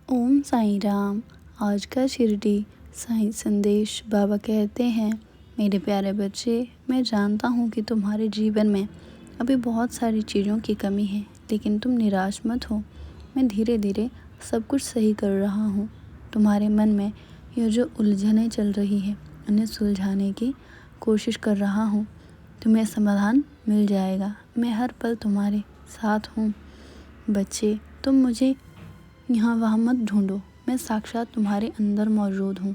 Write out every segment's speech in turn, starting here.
ओम साईं राम। आज का शिरडी साईं संदेश। बाबा कहते हैं, मेरे प्यारे बच्चे, मैं जानता हूँ कि तुम्हारे जीवन में अभी बहुत सारी चीज़ों की कमी है, लेकिन तुम निराश मत हो। मैं धीरे धीरे सब कुछ सही कर रहा हूँ। तुम्हारे मन में यह जो उलझनें चल रही है, उन्हें सुलझाने की कोशिश कर रहा हूँ। तुम्हें समाधान मिल जाएगा। मैं हर पल तुम्हारे साथ हूँ। बच्चे, तुम मुझे यहाँ वहाँ मत ढूंढो। मैं साक्षात तुम्हारे अंदर मौजूद हूँ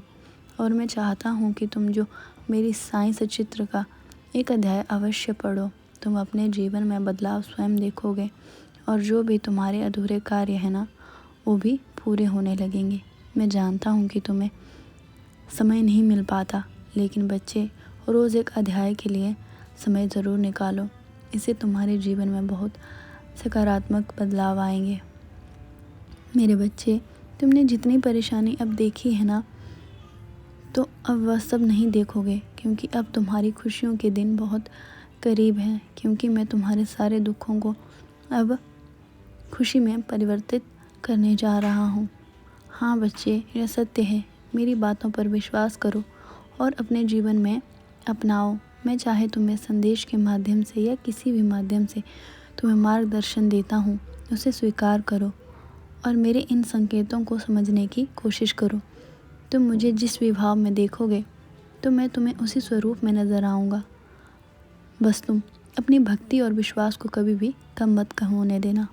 और मैं चाहता हूँ कि तुम जो मेरी साइंस चित्र का एक अध्याय अवश्य पढ़ो। तुम अपने जीवन में बदलाव स्वयं देखोगे और जो भी तुम्हारे अधूरे कार्य है ना, वो भी पूरे होने लगेंगे। मैं जानता हूँ कि तुम्हें समय नहीं मिल पाता, लेकिन बच्चे, रोज़ एक अध्याय के लिए समय ज़रूर निकालो। इससे तुम्हारे जीवन में बहुत सकारात्मक बदलाव आएंगे। मेरे बच्चे, तुमने जितनी परेशानी अब देखी है ना, तो अब वह सब नहीं देखोगे, क्योंकि अब तुम्हारी खुशियों के दिन बहुत करीब हैं। क्योंकि मैं तुम्हारे सारे दुखों को अब खुशी में परिवर्तित करने जा रहा हूँ। हाँ बच्चे, यह सत्य है। मेरी बातों पर विश्वास करो और अपने जीवन में अपनाओ। मैं चाहे तुम्हें संदेश के माध्यम से या किसी भी माध्यम से तुम्हें मार्गदर्शन देता हूँ, उसे स्वीकार करो और मेरे इन संकेतों को समझने की कोशिश करो। तुम मुझे जिस भी भाव में देखोगे, तो मैं तुम्हें उसी स्वरूप में नज़र आऊँगा। बस तुम अपनी भक्ति और विश्वास को कभी भी कम मत होने देना।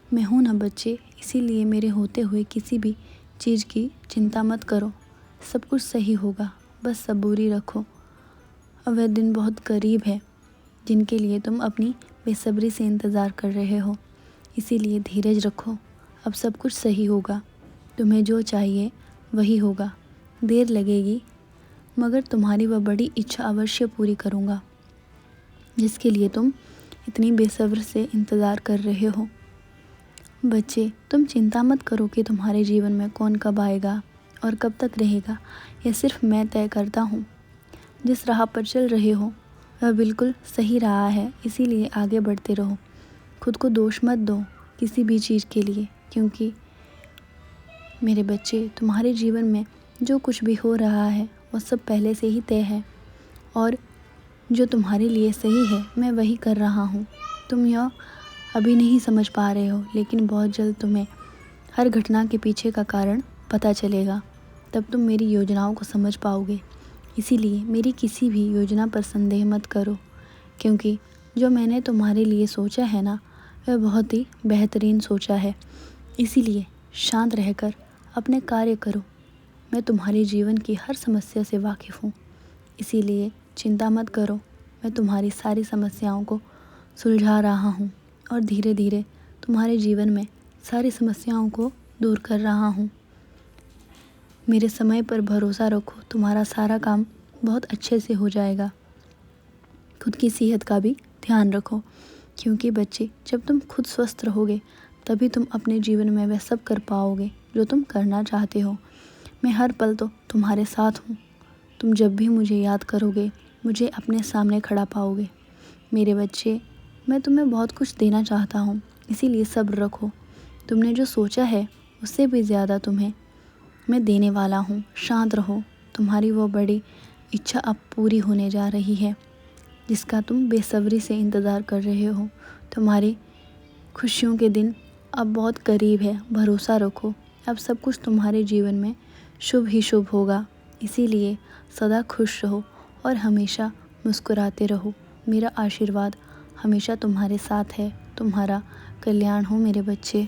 मैं हूँ ना बच्चे, इसीलिए मेरे होते हुए किसी भी चीज़ की चिंता मत करो। सब कुछ सही होगा, बस सबूरी रखो। अब वह दिन बहुत करीब है जिनके लिए तुम अपनी बेसब्री से इंतज़ार कर रहे हो। इसीलिए धीरज रखो। अब सब कुछ सही होगा। तुम्हें जो चाहिए वही होगा। देर लगेगी, मगर तुम्हारी वह बड़ी इच्छा अवश्य पूरी करूँगा, जिसके लिए तुम इतनी बेसब्र से इंतज़ार कर रहे हो। बच्चे, तुम चिंता मत करो कि तुम्हारे जीवन में कौन कब आएगा और कब तक रहेगा। यह सिर्फ मैं तय करता हूँ। जिस राह पर चल रहे हो वह बिल्कुल सही रहा है, इसीलिए आगे बढ़ते रहो। खुद को दोष मत दो किसी भी चीज़ के लिए, क्योंकि मेरे बच्चे, तुम्हारे जीवन में जो कुछ भी हो रहा है वह सब पहले से ही तय है और जो तुम्हारे लिए सही है मैं वही कर रहा हूँ। तुम यह अभी नहीं समझ पा रहे हो, लेकिन बहुत जल्द तुम्हें हर घटना के पीछे का कारण पता चलेगा। तब तुम मेरी योजनाओं को समझ पाओगे। इसीलिए मेरी किसी भी योजना पर संदेह मत करो, क्योंकि जो मैंने तुम्हारे लिए सोचा है ना, वह बहुत ही बेहतरीन सोचा है। इसीलिए शांत रहकर अपने कार्य करो। मैं तुम्हारे जीवन की हर समस्या से वाकिफ़ हूँ, इसीलिए चिंता मत करो। मैं तुम्हारी सारी समस्याओं को सुलझा रहा हूँ और धीरे धीरे तुम्हारे जीवन में सारी समस्याओं को दूर कर रहा हूँ। मेरे समय पर भरोसा रखो, तुम्हारा सारा काम बहुत अच्छे से हो जाएगा। खुद की सेहत का भी ध्यान रखो, क्योंकि बच्चे, जब तुम खुद स्वस्थ रहोगे तभी तुम अपने जीवन में वह सब कर पाओगे जो तुम करना चाहते हो। मैं हर पल तो तुम्हारे साथ हूँ। तुम जब भी मुझे याद करोगे, मुझे अपने सामने खड़ा पाओगे। मेरे बच्चे, मैं तुम्हें बहुत कुछ देना चाहता हूँ, इसीलिए सब्र रखो। तुमने जो सोचा है उससे भी ज़्यादा तुम्हें मैं देने वाला हूँ। शांत रहो। तुम्हारी वो बड़ी इच्छा अब पूरी होने जा रही है, जिसका तुम बेसब्री से इंतज़ार कर रहे हो। तुम्हारी खुशियों के दिन अब बहुत करीब है। भरोसा रखो, अब सब कुछ तुम्हारे जीवन में शुभ ही शुभ होगा। इसीलिए सदा खुश रहो और हमेशा मुस्कुराते रहो। मेरा आशीर्वाद हमेशा तुम्हारे साथ है। तुम्हारा कल्याण हो मेरे बच्चे।